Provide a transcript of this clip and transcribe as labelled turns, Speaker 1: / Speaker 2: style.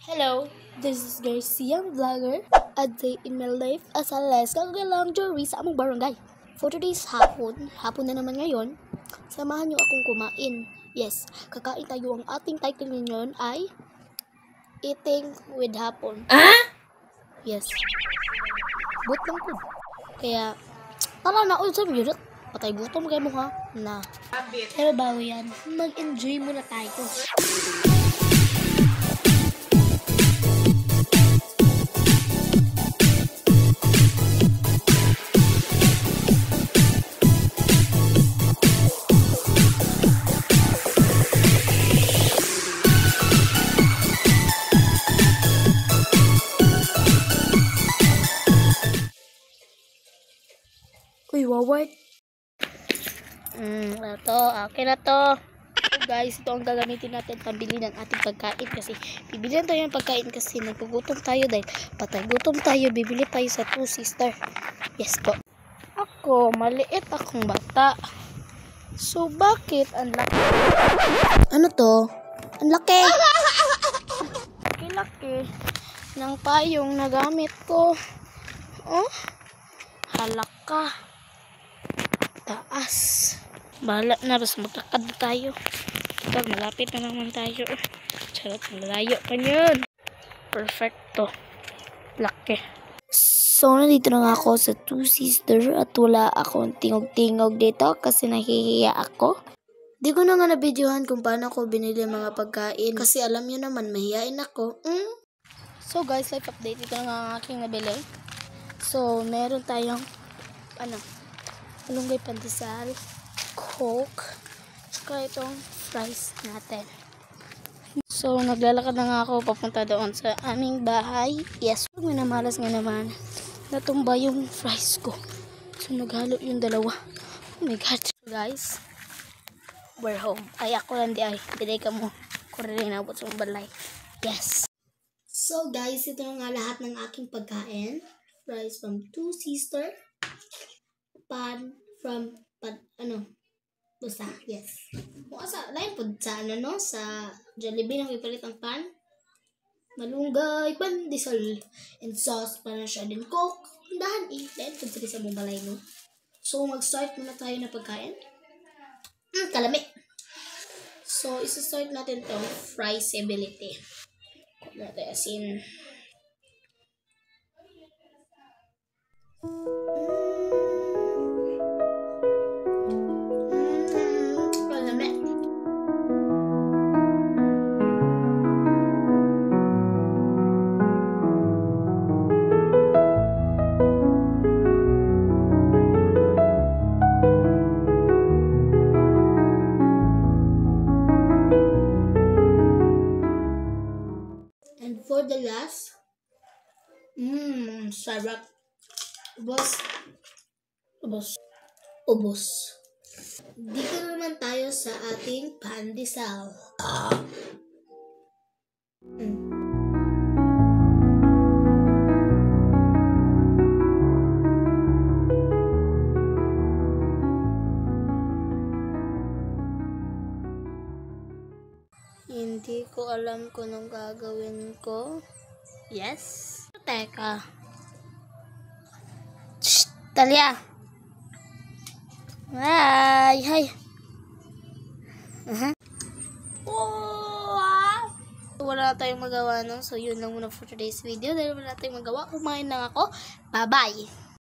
Speaker 1: Hello, this is Garcia Vlogger. A day in my life as a less kagalang jury sa among barangay. For today's hapon na naman ngayon, samahan niyo akong kumain. Yes, kakain tayo. Ang ating title ngayon ay Eating with Hapon. Yes. But lang po. Kaya, tara na sa murot. Patay gutom kayo mo ha. Na. Pero bago yan, mag-enjoy muna tayo. Uy, waward. Ito, okay na to. So guys, ito ang gagamitin natin pambili ng ating pagkain kasi bibilihan tayo ng pagkain kasi nagpugutom tayo dahil patay gutom tayo, bibili tayo sa Two Sister. Yes po. Ako, maliit akong bata. So bakit ang laki? Ano to? Ang laki. Laki ng payong na gamit ko. Oh, halaka. Taas. Bahala na, basta magkakad tayo. Ito, malapit na naman tayo. Charot, malayo pa yun. Perfecto. Laki. So, nandito na nga ako sa Two Sister at wala akong tingog-tingog dito kasi nahihiya ako. Di ko na nga na-videohan kung paano ako binili mga pagkain kasi alam nyo naman, mahihain ako. So guys, life update. Ito na nga ang aking nabili. So, meron tayong malunggay pandesal, Coke, saka itong fries natin. So, naglalakad na nga ako papunta doon sa aming bahay. Yes, minamalas nga naman. Natumba yung fries ko. So, naghalo yung dalawa. Oh my God. So, guys, we're home. Ay, ako lang di ay. Diday ka mo. Kurili na abot sa balay. Yes. So, guys, ito na nga lahat ng aking pagkain. Fries from Two Sister. Pan from basta, yes. Sa lain po sa sa Jollibee na ipalit ang pan. Malunggay, pandesal, and sauce pa na siya. Din Coke, dahan lain po sa mong balay, no? So, mag-start muna tayo na pagkain. Kalami. So, isa-start natin tong friesability. Natin asin. And for the last, sarap. Ubos. Dito naman tayo sa ating pandesal. Hindi ko alam kung anong gagawin ko. Yes? Teka. Shh! Talia! Hi! Wow! Wala tayong magawa nun. So, yun lang muna for today's video. Dahil wala tayong magawa, kumain lang ako. Bye-bye!